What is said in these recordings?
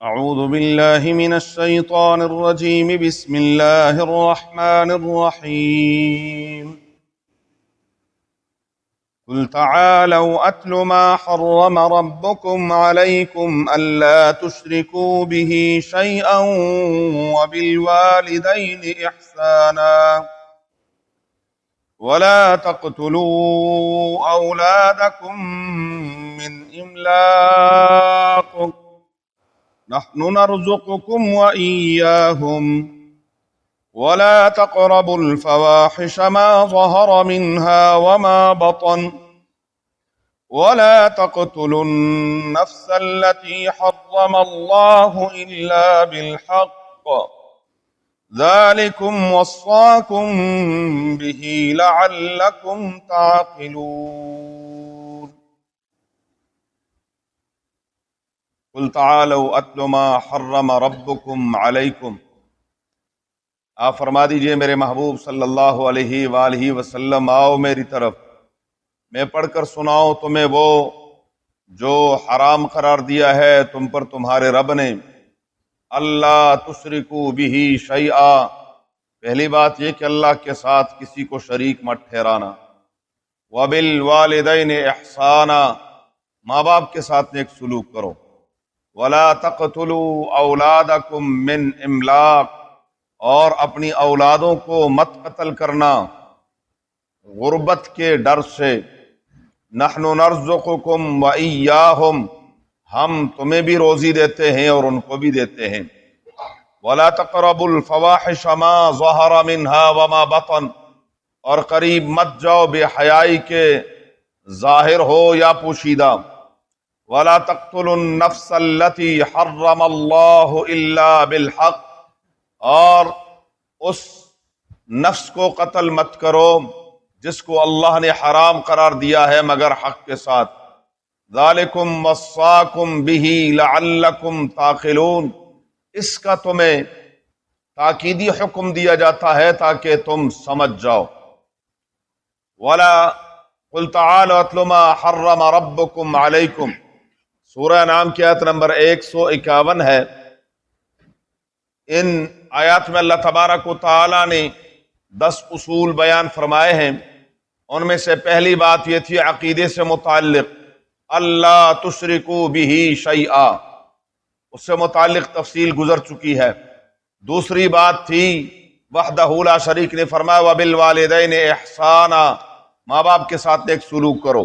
أعوذ بالله من الشيطان الرجيم. بسم الله الرحمن الرحيم. قل تعالوا أتل ما حرم ربكم عليكم ألا تشركوا به شيئا وبالوالدين إحسانا ولا تقتلوا أولادكم من إملاق نحن نرزقكم وإياهم ولا تقربوا الفواحش ما ظهر منها وما بطن ولا تقتلوا النفس التي حرم الله إلا بالحق ذلكم وصاكم به لعلكم تعقلون. قل تعالوا اتل ما حرم ربکم علیکم، آپ فرما دیجئے میرے محبوب صلی اللہ علیہ وآلہ وسلم، آؤ میری طرف، میں پڑھ کر سناؤں تمہیں وہ جو حرام قرار دیا ہے تم پر تمہارے رب نے۔ اللہ تشرکوا بہ شیئا، پہلی بات یہ کہ اللہ کے ساتھ کسی کو شریک مت ٹھہرانا۔ وبالوالدین احسانا، ماں باپ کے ساتھ نیک سلوک کرو۔ ولا تقتلوا اولادکم من املاق، اور اپنی اولادوں کو مت قتل کرنا غربت کے ڈر سے۔ نحن نرزقکم وإیاہم، ہم تمہیں بھی روزی دیتے ہیں اور ان کو بھی دیتے ہیں۔ ولا تقربوا الفواحش ما ظہر منها وما بطن، اور قریب مت جاؤ بے حیائی کے، ظاہر ہو یا پوشیدہ۔ ولا تقتلوا النفس التي حرم اللہ الا بالحق، اور اس نفس کو قتل مت کرو جس کو اللہ نے حرام قرار دیا ہے مگر حق کے ساتھ۔ ذالکم وصاکم بہ لعلکم تعقلون، اس کا تمہیں تاکیدی حکم دیا جاتا ہے تاکہ تم سمجھ جاؤ۔ قل تعالوا اتل ما حرم ربکم علیکم، سورہ انعام کی آیت نمبر 151 ہے۔ ان آیات میں اللہ تبارک و تعالی نے 10 اصول بیان فرمائے ہیں۔ ان میں سے پہلی بات یہ تھی عقیدے سے متعلق، اللہ تشرکوا بہ شیئا، اس سے متعلق تفصیل گزر چکی ہے۔ دوسری بات تھی وحدہ لا شریک نے فرمایا وبالوالدین احسانا، ماں باپ کے ساتھ ایک سلوک کرو،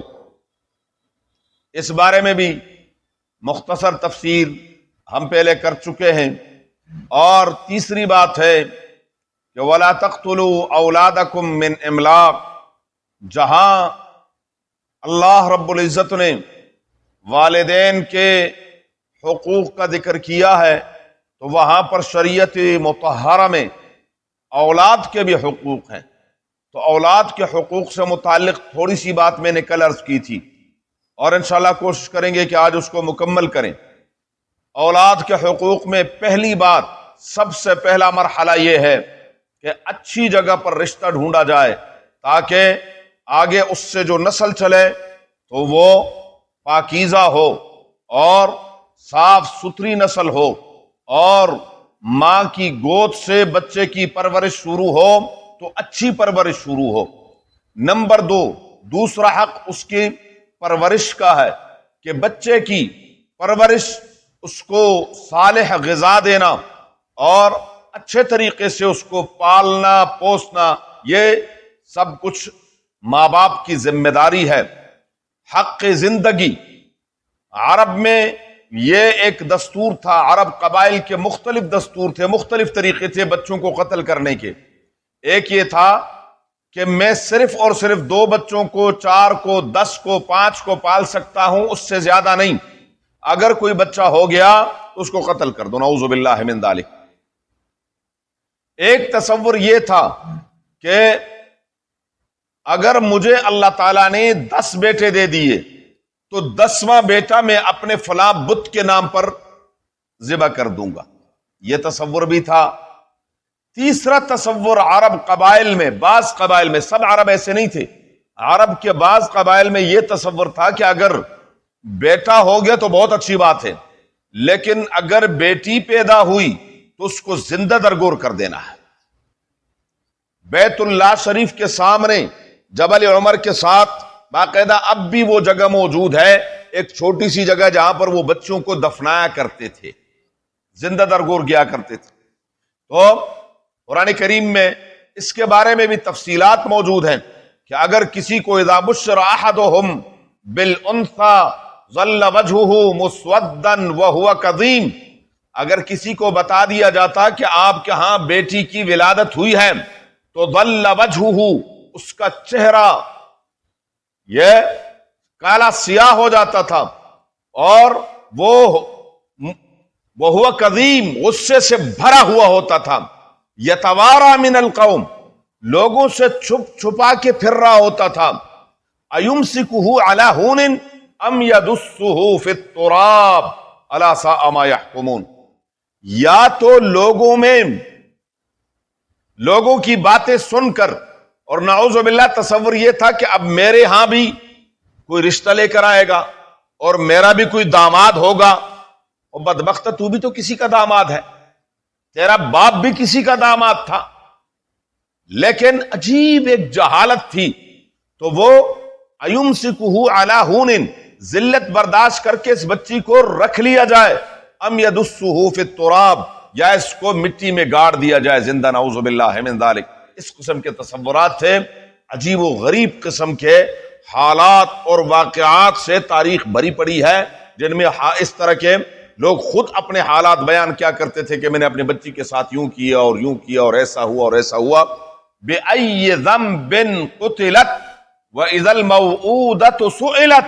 اس بارے میں بھی مختصر تفسیر ہم پہلے کر چکے ہیں۔ اور تیسری بات ہے کہ وَلَا تَقْتُلُوا أَوْلَادَكُمْ مِنْ إِمْلَاقٍ، جہاں اللہ رب العزت نے والدین کے حقوق کا ذکر کیا ہے تو وہاں پر شریعت مطہرہ میں اولاد کے بھی حقوق ہیں۔ تو اولاد کے حقوق سے متعلق تھوڑی سی بات میں نے کل عرض کی تھی، اور انشاءاللہ کوشش کریں گے کہ آج اس کو مکمل کریں۔ اولاد کے حقوق میں پہلی بات، سب سے پہلا مرحلہ یہ ہے کہ اچھی جگہ پر رشتہ ڈھونڈا جائے تاکہ آگے اس سے جو نسل چلے تو وہ پاکیزہ ہو اور صاف ستھری نسل ہو، اور ماں کی گود سے بچے کی پرورش شروع ہو تو اچھی پرورش شروع ہو۔ نمبر 2، دوسرا حق اس کی پرورش کا ہے کہ بچے کی پرورش، اس کو صالح غذا دینا اور اچھے طریقے سے اس کو پالنا پوسنا، یہ سب کچھ ماں باپ کی ذمہ داری ہے۔ حق زندگی، عرب میں یہ ایک دستور تھا، عرب قبائل کے مختلف دستور تھے، مختلف طریقے تھے بچوں کو قتل کرنے کے۔ ایک یہ تھا کہ میں صرف اور صرف 2 بچوں کو، 4 کو، 10 کو، 5 کو پال سکتا ہوں، اس سے زیادہ نہیں۔ اگر کوئی بچہ ہو گیا تو اس کو قتل کر دو، نعوذ باللہ من ذالک۔ ایک تصور یہ تھا کہ اگر مجھے اللہ تعالیٰ نے 10 بیٹے دے دیے تو 10واں بیٹا میں اپنے فلاں بت کے نام پر ذبح کر دوں گا، یہ تصور بھی تھا۔ تیسرا تصور عرب قبائل میں، بعض قبائل میں، سب عرب ایسے نہیں تھے، عرب کے بعض قبائل میں یہ تصور تھا کہ اگر بیٹا ہو گیا تو بہت اچھی بات ہے، لیکن اگر بیٹی پیدا ہوئی تو اس کو زندہ درگور کر دینا ہے۔ بیت اللہ شریف کے سامنے جبل عمر کے ساتھ باقاعدہ اب بھی وہ جگہ موجود ہے، ایک چھوٹی سی جگہ جہاں پر وہ بچوں کو دفنایا کرتے تھے، زندہ درگور کیا کرتے تھے۔ تو قرآن کریم میں اس کے بارے میں بھی تفصیلات موجود ہیں کہ اگر کسی کو اذا بشر احدهم بالانثى ظل وجهه مسودا وهو كظيم، اگر کسی کو بتا دیا جاتا کہ آپ کے ہاں بیٹی کی ولادت ہوئی ہے تو ظل وجهه، اس کا چہرہ یہ کالا سیاہ ہو جاتا تھا، اور وہ کظیم، غصے سے بھرا ہوا ہوتا تھا، یتوارا من القوم، لوگوں سے چھپ چھپا کے پھر رہا ہوتا تھا، ایمسکہ علی ہون ام یدسہ فی التراب الا ساء ما یحکمون، یا تو لوگوں کی باتیں سن کر، اور نعوذ باللہ تصور یہ تھا کہ اب میرے ہاں بھی کوئی رشتہ لے کر آئے گا اور میرا بھی کوئی داماد ہوگا، اور بدبخت تو بھی تو کسی کا داماد ہے، تیرا باپ بھی کسی کا داماد تھا، لیکن عجیب ایک جہالت تھی، تو وہ ایمسکہ علی ہون، ذلت برداشت کر کے اس بچی کو رکھ لیا جائے، ام یدسہ فی التراب، یا اس کو مٹی میں گاڑ دیا جائے زندہ، نعوذ باللہ من ذالک۔ اس قسم کے تصورات تھے، عجیب و غریب قسم کے حالات اور واقعات سے تاریخ بھری پڑی ہے، جن میں اس طرح کے لوگ خود اپنے حالات بیان کیا کرتے تھے کہ میں نے اپنے بچی کے ساتھ یوں کیا اور یوں کیا اور ایسا ہوا اور ایسا ہوا۔ بِأَيِّ ذَنبٍ قُتِلَتْ وَإِذَا الْمَوْءُودَةُ سُئِلَتْ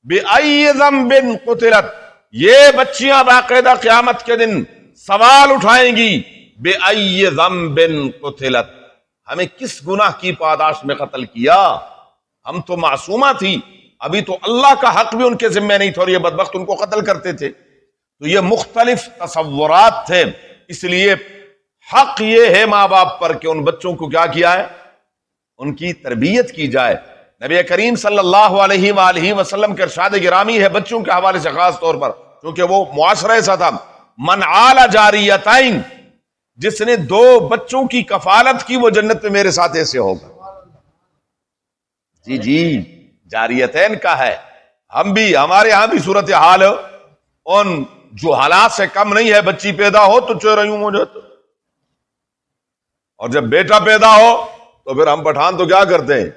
بِأَيِّ ذَنبٍ قُتِلَتْ، یہ بچیاں باقاعدہ قیامت کے دن سوال اٹھائیں گی، بِأَيِّ ذَنبٍ قُتِلَتْ، ہمیں کس گناہ کی پاداش میں قتل کیا؟ ہم تو معصومہ تھی، ابھی تو اللہ کا حق بھی ان کے ذمہ نہیں تھا، اور یہ بدبخت ان کو قتل کرتے تھے۔ تو یہ مختلف تصورات تھے، اس لیے حق یہ ہے ماں باپ پر کہ ان بچوں کو کیا کیا ہے، ان کی تربیت کی جائے۔ نبی کریم صلی اللہ علیہ وآلہ وسلم کے ارشاد گرامی ہے بچوں کے حوالے سے خاص طور پر، کیونکہ وہ معاشرہ ایسا تھا، من عال جاریتین، جس نے 2 بچوں کی کفالت کی وہ جنت میں میرے ساتھ ایسے ہوگا۔ جی جاریتین کا ہے، ہم بھی، ہمارے ہاں بھی صورتحال ان جو حالات سے کم نہیں ہے، بچی پیدا ہو تو چہرہ یوں ہو جاتا، اور جب بیٹا پیدا ہو تو پھر ہم پٹھان تو کیا کرتے ہیں،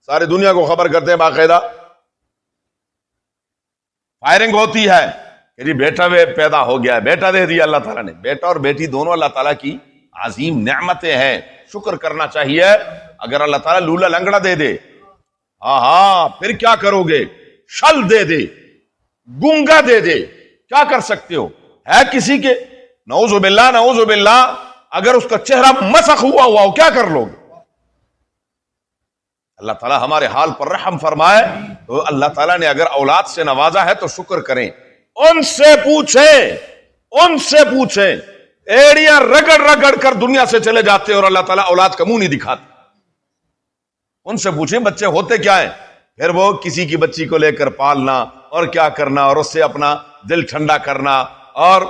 ساری دنیا کو خبر کرتے ہیں، باقاعدہ فائرنگ ہوتی ہے کہ جی بیٹا پیدا ہو گیا ہے، بیٹا دے دیا اللہ تعالیٰ نے۔ بیٹا اور بیٹی دونوں اللہ تعالیٰ کی عظیم نعمتیں ہیں، شکر کرنا چاہیے۔ اگر اللہ تعالیٰ لولا لنگڑا دے دے، ہاں پھر کیا کرو گے، شل دے دے، گونگا دے دے، کیا کر سکتے ہو؟ ہے کسی کے، نعوذ باللہ، اگر اس کا چہرہ مسخ ہوا ہو کیا کر لو گے؟ اللہ تعالیٰ ہمارے حال پر رحم فرمائے۔ تو اللہ تعالیٰ نے اگر اولاد سے نوازا ہے تو شکر کریں، ان سے پوچھیں، ایڑیاں رگڑ رگڑ کر دنیا سے چلے جاتے اور اللہ تعالیٰ اولاد کا منہ نہیں دکھاتے۔ ان سے پوچھیں بچے ہوتے کیا ہیں، پھر وہ کسی کی بچی کو لے کر پالنا اور کیا کرنا، اور اس سے اپنا دل ٹھنڈا کرنا، اور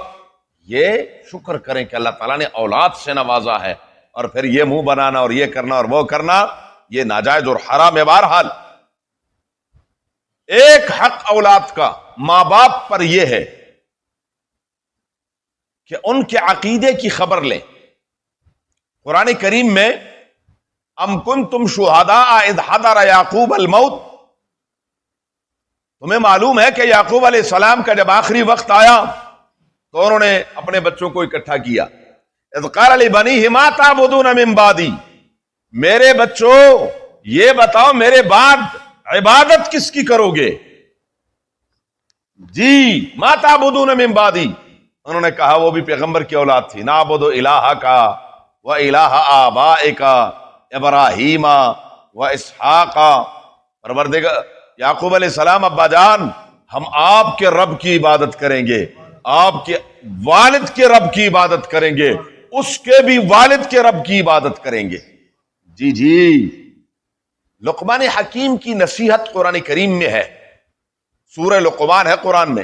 یہ شکر کریں کہ اللہ تعالیٰ نے اولاد سے نوازا ہے، اور پھر یہ منہ بنانا اور یہ کرنا اور وہ کرنا، یہ ناجائز اور حرام ہے۔ بہرحال ایک حق اولاد کا ماں باپ پر یہ ہے کہ ان کے عقیدے کی خبر لیں۔ قرآن کریم میں ام کنتم شہداء اذ حضر یعقوب الموت، تمہیں معلوم ہے کہ یعقوب علیہ السلام کا جب آخری وقت آیا تو انہوں نے اپنے بچوں کو اکٹھا کیا، اذ قال لبنیہ ما تعبدون من بعدی، میرے بچوں یہ بتاؤ میرے بعد عبادت کس کی کرو گے؟ جی ما تعبدون من بعدی، انہوں نے کہا وہ بھی پیغمبر کی اولاد تھی، نعبد الہک و الہ آبائک ابراہیم و اسحاق، پروردگار یعقوب علیہ السلام ابا جان، ہم آپ کے رب کی عبادت کریں گے، آپ کے والد کے رب کی عبادت کریں گے، اس کے بھی والد کے رب کی عبادت کریں گے۔ جی لقمان حکیم کی نصیحت قرآن کریم میں ہے، سورہ لقمان ہے قرآن میں،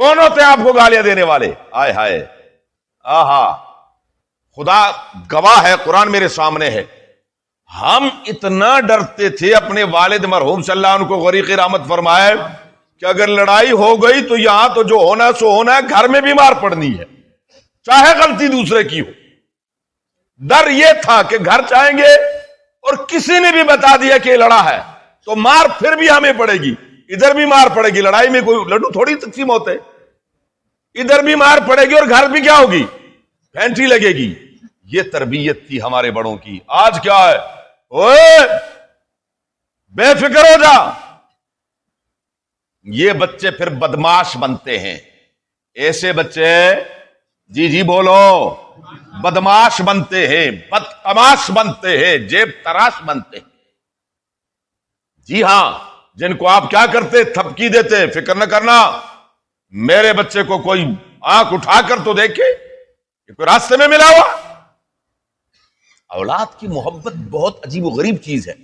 کون ہوتے ہیں آپ کو گالیاں دینے والے؟ آئے ہائے، آہا، خدا گواہ ہے، قرآن میرے سامنے ہے، ہم اتنا ڈرتے تھے اپنے والد مرحوم صلی اللہ عنہ کو غریق رحمت فرمائے کہ اگر لڑائی ہو گئی تو یہاں تو جو ہونا سو ہونا ہے، گھر میں بھی مار پڑنی ہے، چاہے غلطی دوسرے کی ہو۔ ڈر یہ تھا کہ گھر جائیں گے اور کسی نے بھی بتا دیا کہ لڑا ہے تو مار پھر بھی ہمیں پڑے گی، ادھر بھی مار پڑے گی، لڑائی میں کوئی لڈو تھوڑی تقسیم ہوتے، ادھر بھی مار پڑے گی اور گھر بھی کیا ہوگی، پھینٹی لگے گی۔ یہ تربیت تھی ہمارے بڑوں کی۔ آج کیا ہے، اوے بے فکر ہو جا، یہ بچے پھر بدماش بنتے ہیں، ایسے بچے جی بولو، بدماش بنتے ہیں، بدتماش بنتے ہیں، جیب تراش بنتے ہیں۔ جی ہاں، جن کو آپ کیا کرتے، تھپکی دیتے، فکر نہ کرنا، میرے بچے کو کوئی آنکھ اٹھا کر تو دیکھے، یہ کوئی راستے میں ملا ہوا۔ اولاد کی محبت بہت عجیب و غریب چیز ہے،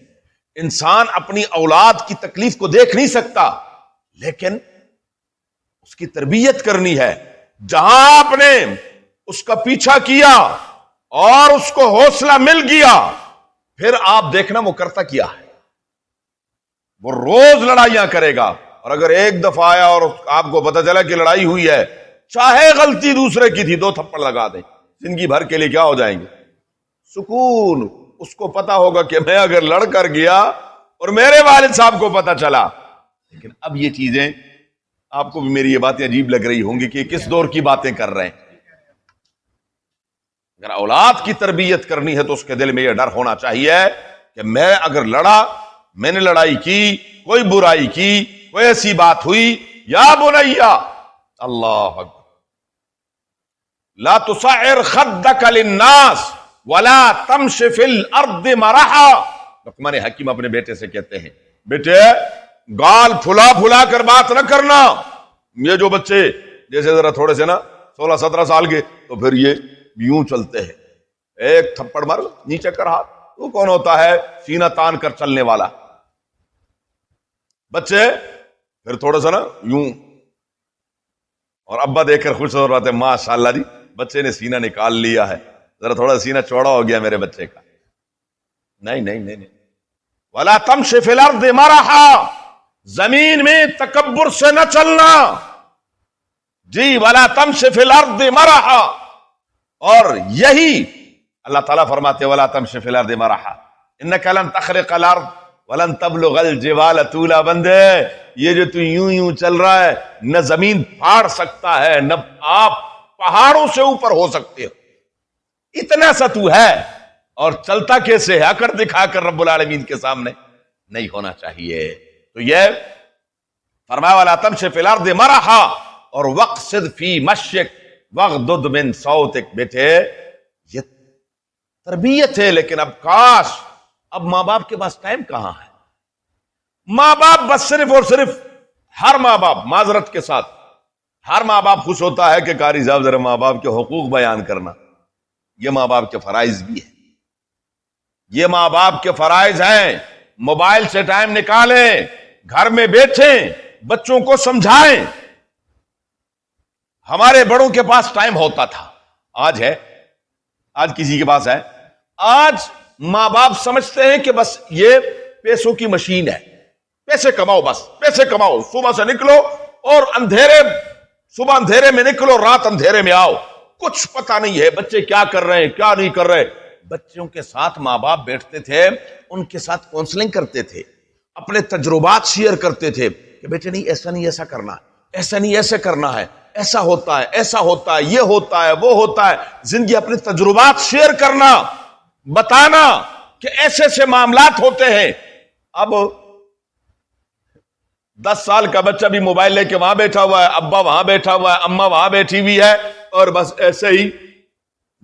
انسان اپنی اولاد کی تکلیف کو دیکھ نہیں سکتا، لیکن اس کی تربیت کرنی ہے۔ جہاں آپ نے اس کا پیچھا کیا اور اس کو حوصلہ مل گیا، پھر آپ دیکھنا وہ کرتا کیا ہے، وہ روز لڑائیاں کرے گا، اور اگر ایک دفعہ آیا اور آپ کو پتا چلا کہ لڑائی ہوئی ہے، چاہے غلطی دوسرے کی تھی، 2 تھپڑ لگا دیں، زندگی بھر کے لیے کیا ہو جائیں گے، سکون۔ اس کو پتا ہوگا کہ میں اگر لڑ کر گیا اور میرے والد صاحب کو پتا چلا۔ لیکن اب یہ چیزیں آپ کو بھی میری یہ باتیں عجیب لگ رہی ہوں گی کہ کس دور کی باتیں کر رہے ہیں۔ اگر اولاد کی تربیت کرنی ہے تو اس کے دل میں یہ ڈر ہونا چاہیے کہ میں اگر لڑا، میں نے لڑائی کی، کوئی برائی کی، کوئی ایسی بات ہوئی، یا بنیا، اللہ اکبر، لا تصعر خدک للناس ولا تمش فی الارض مرحا۔ لقمان حکیم اپنے بیٹے سے کہتے ہیں، بیٹے گال پھلا پھلا کر بات نہ کرنا۔ یہ جو بچے جیسے ذرا تھوڑے سے نا 16-17 سال کے، تو پھر یہ یوں چلتے ہیں، ایک تھپڑ مار نیچے کر ہاتھ، وہ کون ہوتا ہے سینہ تان کر چلنے والا؟ بچے پھر تھوڑا سا نا یوں، اور ابا دیکھ کر خوش ہو رہا ہے، ماشاء اللہ جی بچے نے سینہ نکال لیا ہے، ذرا تھوڑا سینہ چوڑا ہو گیا میرے بچے کا۔ نہیں نہیں نہیں نہیں، وَلَا تَمْشِ فِي الْأَرْضِ مَرَحًا، زمین میں تکبر سے نہ چلنا، جی وَلَا تَمْشِ فِي الْأَرْضِ مَرَحًا۔ اور یہی اللہ تعالیٰ فرماتے وَلَا تَمْشِ فِي الْأَرْضِ مَرَحًا إِنَّكَ لَن تَخْرِقَ الْأَرْضَ وَلَن تَبْلُغَ الْجِبَالَ طُولًا۔ بندے یہ جو تو یوں چل رہا ہے، نہ زمین پھاڑ سکتا ہے، نہ آپ پہاڑوں سے اوپر ہو سکتے ہو، اتنا سا تو ہے، اور چلتا کیسے ہے؟ اکڑ دکھا کر رب العالمین کے سامنے نہیں ہونا چاہیے۔ تو یہ فرمایا وَلَا تَمْشِ فِي الْأَرْضِ مَرَحًا، اور وَاقْصِدْ فِي مَشْيِكَ وَاغْضُضْ مِنْ صَوْتِكَ۔ بیٹے یہ تربیت ہے، لیکن اب کاش اب ماں باپ کے پاس ٹائم کہاں ہے؟ ماں باپ بس صرف اور صرف، ہر ماں باپ معذرت کے ساتھ، ہر ماں باپ خوش ہوتا ہے کہ قاری صاحب ذرا ماں باپ کے حقوق بیان کرنا، یہ ماں باپ کے فرائض بھی ہیں، یہ ماں باپ کے فرائض ہیں۔ موبائل سے ٹائم نکالیں، گھر میں بیٹھیں، بچوں کو سمجھائیں۔ ہمارے بڑوں کے پاس ٹائم ہوتا تھا، آج ہے؟ آج کسی کے پاس ہے؟ آج ماں باپ سمجھتے ہیں کہ بس یہ پیسوں کی مشین ہے، پیسے کماؤ، بس پیسے کماؤ، صبح سے نکلو اور صبح اندھیرے میں نکلو، رات اندھیرے میں آؤ، کچھ پتہ نہیں ہے بچے کیا کر رہے ہیں کیا نہیں کر رہے۔ بچوں کے ساتھ ماں باپ بیٹھتے تھے، ان کے ساتھ کونسلنگ کرتے تھے، اپنے تجربات شیئر کرتے تھے کہ بیٹے نہیں ایسا نہیں ایسا کرنا ہے، ایسا نہیں ایسے کرنا ہے، ایسا ہوتا ہے ایسا ہوتا ہے، یہ ہوتا ہے وہ ہوتا ہے۔ زندگی اپنے تجربات شیئر کرنا، بتانا کہ ایسے ایسے معاملات ہوتے ہیں۔ اب 10 سال کا بچہ بھی موبائل لے کے وہاں بیٹھا ہوا ہے، ابا وہاں بیٹھا ہوا ہے، اماں وہاں بیٹھی ہوئی ہے، اور بس ایسے ہی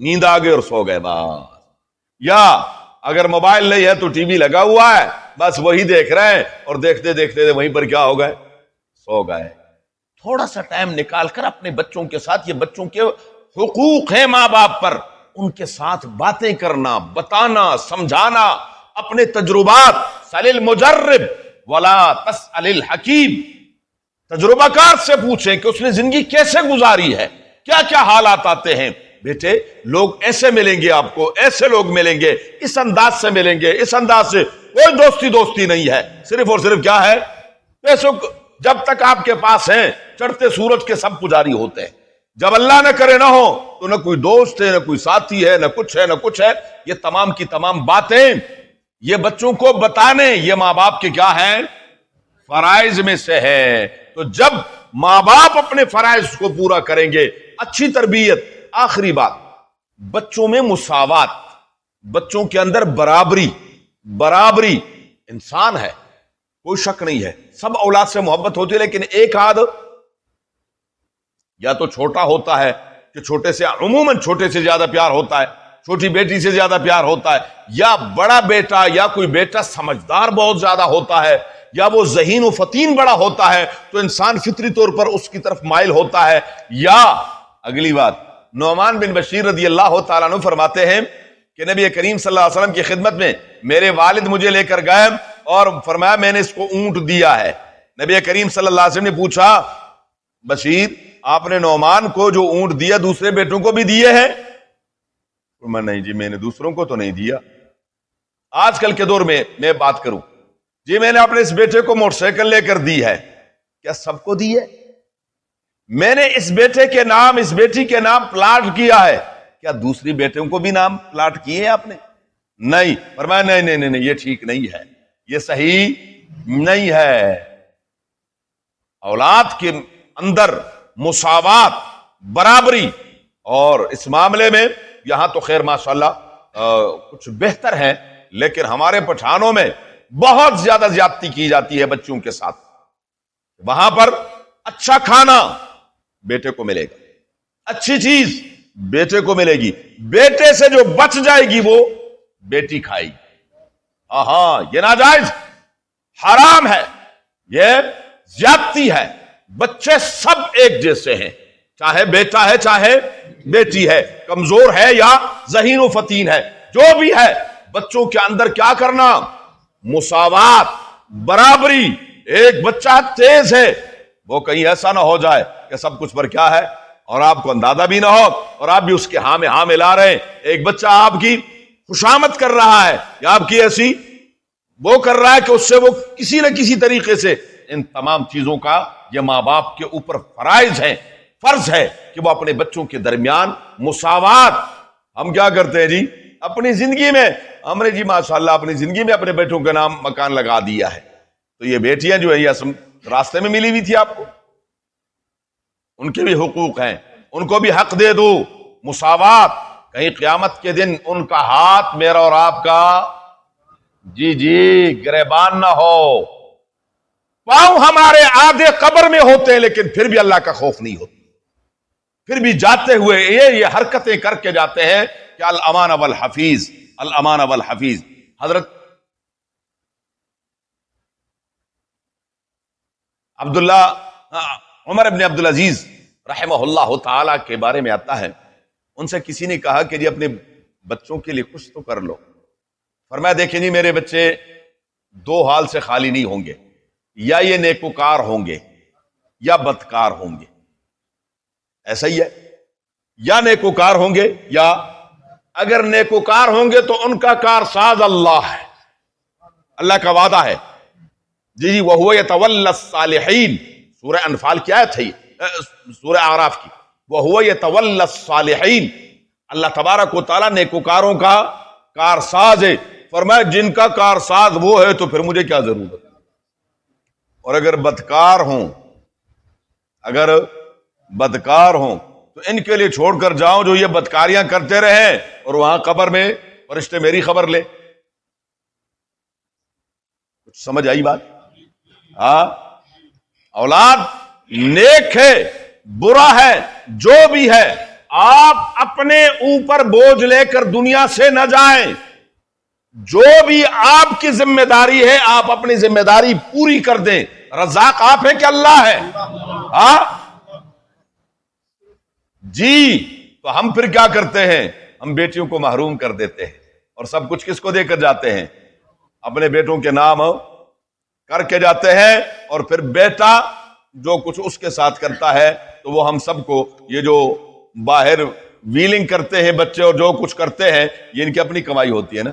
نیند آ گئی اور سو گئے بس۔ یا اگر موبائل نہیں ہے تو ٹی وی لگا ہوا ہے، بس وہی دیکھ رہے ہیں، اور دیکھتے دیکھتے وہیں پر کیا ہو گئے، سو گئے۔ تھوڑا سا ٹائم نکال کر اپنے بچوں کے ساتھ، یہ بچوں کے حقوق ہیں ماں باپ پر، ان کے ساتھ باتیں کرنا، بتانا، سمجھانا، اپنے تجربات، سل المجرب ولا تسأل الحکیم، تجربہ کار سے پوچھیں کہ اس نے زندگی کیسے گزاری ہے، کیا کیا حالات آتے ہیں۔ بیٹے لوگ ایسے ملیں گے، آپ کو ایسے لوگ ملیں گے، اس انداز سے ملیں گے، اس انداز سے کوئی دوستی نہیں ہے، صرف اور صرف کیا ہے، پیسوں جب تک آپ کے پاس ہیں چڑھتے سورج کے سب پجاری ہوتے ہیں، جب اللہ نہ کرے نہ ہو تو نہ کوئی دوست ہے، نہ کوئی ساتھی ہے، نہ کچھ ہے۔ یہ تمام کی تمام باتیں یہ بچوں کو بتانے، یہ ماں باپ کے کیا ہیں، فرائض میں سے ہے۔ تو جب ماں باپ اپنے فرائض کو پورا کریں گے، اچھی تربیت۔ آخری بات، بچوں میں مساوات، بچوں کے اندر برابری انسان ہے، کوئی شک نہیں ہے، سب اولاد سے محبت ہوتی ہے، لیکن ایک آدھ یا تو چھوٹا ہوتا ہے کہ چھوٹے سے عموماً چھوٹے سے زیادہ پیار ہوتا ہے، چھوٹی بیٹی سے زیادہ پیار ہوتا ہے، یا بڑا بیٹا یا کوئی بیٹا سمجھدار بہت زیادہ ہوتا ہے، یا وہ ذہین و فطین بڑا ہوتا ہے تو انسان فطری طور پر اس کی طرف مائل ہوتا ہے۔ یا اگلی بات، نعمان بن بشیر رضی اللہ تعالیٰ عنہ فرماتے ہیں کہ نبی کریم صلی اللہ علیہ وسلم کی خدمت میں میرے والد مجھے لے کر گئے اور فرمایا میں نے اس کو اونٹ دیا ہے۔ نبی کریم صلی اللہ علیہ وسلم نے پوچھا، بشیر آپ نے نعمان کو جو اونٹ دیا دوسرے بیٹوں کو بھی دیے ہیں؟ فرمایا نہیں جی میں نے دوسروں کو تو نہیں دیا۔ آج کل کے دور میں بات کروں، جی میں نے اپنے اس بیٹے کو موٹر سائیکل لے کر دی ہے، کیا سب کو دی ہے؟ میں نے اس بیٹے کے نام اس بیٹی کے نام پلاٹ کیا ہے، کیا دوسری بیٹوں کو بھی نام پلاٹ کیے ہیں آپ نے؟ نہیں۔ فرمایا نہیں یہ ٹھیک نہیں ہے، یہ صحیح نہیں ہے۔ اولاد کے اندر مساوات، برابری، اور اس معاملے میں یہاں تو خیر ماشاءاللہ کچھ بہتر ہے، لیکن ہمارے پٹھانوں میں بہت زیادہ زیادتی کی جاتی ہے بچوں کے ساتھ۔ وہاں پر اچھا کھانا بیٹے کو ملے گا، اچھی چیز بیٹے کو ملے گی، بیٹے سے جو بچ جائے گی وہ بیٹی کھائے گی۔ ہاں یہ ناجائز، حرام ہے، یہ زیادتی ہے۔ بچے سب ایک جیسے ہیں، چاہے بیٹا ہے چاہے بیٹی ہے، کمزور ہے یا ذہین و فطین ہے، جو بھی ہے بچوں کے اندر کیا کرنا، مساوات، برابری۔ ایک بچہ تیز ہے، وہ کہیں ایسا نہ ہو جائے کہ سب کچھ پر کیا ہے اور آپ کو اندازہ بھی نہ ہو اور آپ بھی اس کے ہاں میں ہاں ملا رہے ہیں۔ ایک بچہ آپ کی خوشامد کر رہا ہے یا آپ کی ایسی وہ کر رہا ہے کہ اس سے وہ کسی نہ کسی طریقے سے، ان تمام چیزوں کا یہ ماں باپ کے اوپر فرض ہے کہ وہ اپنے بچوں کے درمیان مساوات۔ ہم کیا کرتے ہیں جی اپنی زندگی میں، ہم نے جی ماشاءاللہ اپنی زندگی میں اپنے بیٹوں کے نام مکان لگا دیا ہے، تو یہ بیٹیاں جو ہے یہ راستے میں ملی ہوئی تھی آپ کو، ان کے بھی حقوق ہیں، ان کو بھی حق دے دو، مساوات۔ کہیں قیامت کے دن ان کا ہاتھ میرا اور آپ کا جی گریبان نہ ہو، پاؤں ہمارے آدھے قبر میں ہوتے ہیں لیکن پھر بھی اللہ کا خوف نہیں ہوتا، پھر بھی جاتے ہوئے یہ حرکتیں کر کے جاتے ہیں کہ الامان والحفیظ، الامان والحفیظ۔ حضرت عمر ابن عبدالعزیز رحمہ اللہ تعالی کے بارے میں آتا ہے، ان سے کسی نے کہا کہ جی اپنے بچوں کے لیے کچھ تو کر لو۔ فرمایا دیکھیں جی میرے بچے دو حال سے خالی نہیں ہوں گے، یا یہ نیکوکار ہوں گے یا بدکار ہوں گے، ایسا ہی ہے، یا نیکوکار ہوں گے یا اگر نیکوکار ہوں گے تو ان کا کارساز اللہ ہے، اللہ کا وعدہ ہے جی وَهُوَ يَتَوَلَّى الصَّالِحِينَ، سورہ انفال کی آیت ہے، سورہ اعراف کی، وَهُوَ يَتَوَلَّى الصَّالِحِينَ، اللہ تبارک و تعالیٰ نیکوکاروں کا کارساز ہے۔ فرمایا جن کا کارساز وہ ہے تو پھر مجھے کیا ضرورت، اور اگر بدکار ہوں تو ان کے لیے چھوڑ کر جاؤں جو یہ بدکاریاں کرتے رہے اور وہاں قبر میں فرشتے میری خبر لے۔ کچھ سمجھ آئی بات؟ ہاں، اولاد نیک ہے برا ہے جو بھی ہے، آپ اپنے اوپر بوجھ لے کر دنیا سے نہ جائیں، جو بھی آپ کی ذمہ داری ہے آپ اپنی ذمہ داری پوری کر دیں۔ رزاق آپ ہیں کہ اللہ ہے؟ ہاں جی، تو ہم پھر کیا کرتے ہیں، ہم بیٹیوں کو محروم کر دیتے ہیں اور سب کچھ کس کو دے کر جاتے ہیں، اپنے بیٹوں کے نام کر کے جاتے ہیں، اور پھر بیٹا جو کچھ اس کے ساتھ کرتا ہے تو وہ ہم سب کو، یہ جو باہر ویلنگ کرتے ہیں بچے اور جو کچھ کرتے ہیں یہ ان کی اپنی کمائی ہوتی ہے نا.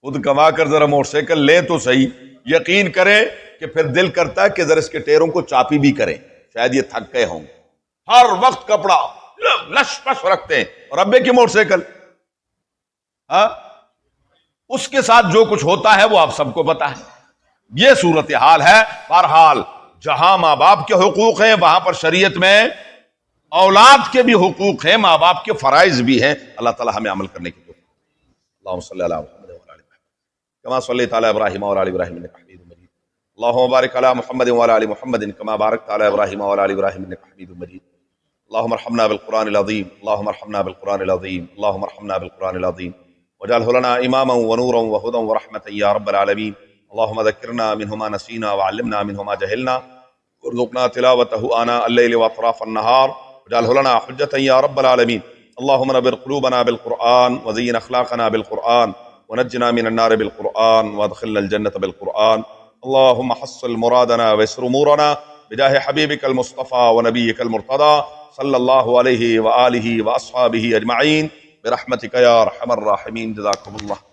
خود کما کر ذرا موٹر سائیکل لیں تو صحیح، یقین کریں کہ پھر دل کرتا ہے کہ ذرا اس کے ٹیروں کو چاپی بھی کریں، شاید یہ تھک گئے ہوں. ہر وقت کپڑا لش پش رکھتے ہیں اور ابے کی موٹر سائیکل. ہاں، اس کے ساتھ جو کچھ ہوتا ہے وہ آپ سب کو پتا ہے. یہ صورتحال ہے. بہرحال جہاں ماں باپ کے حقوق ہیں وہاں پر شریعت میں اولاد کے بھی حقوق ہیں، ماں باپ کے فرائض بھی ہیں. اللہ تعالی ہمیں عمل کرنے کی توفیق. اللہم صلی علی محمد وعلی آل محمد کما صلیت علی ابراہیم وعلی آل ابراہیم انک حمید مجید. اللہم بارک علی محمد وعلی آل محمد کما بارکت علی ابراہیم وعلی آل ابراہیم انک حمید مجید. اللہم ارحمنا بالقرآن العظیم، اللہم ارحمنا بالقرآن العظیم، اللہم ارحمنا بالقرآن العظیم واجعلہ لنا اماما ونورا وہدی ورحمتا یا رب العالمین. اللہم ذکرنا منہ ما نسینا وعلمنا منہ ما جہلنا وارزقنا تلاوتہ آناء اللیل واطراف النہار واجعلہ لنا حجتا یا رب العالمین. اللہم نور قلوبنا بالقرآن وزین اخلاقنا بالقرآن ونجنا من النار بالقرآن وادخلنا الجنة بالقرآن. اللہم حصل مرادنا ويسر امورنا بجاہ حبیبک المصطفى ونبیک المرتضى صلی اللہ علیہ وآلہ واصحابہ اجمعین برحمتک یا ارحم الراحمین. جزاکم اللہ.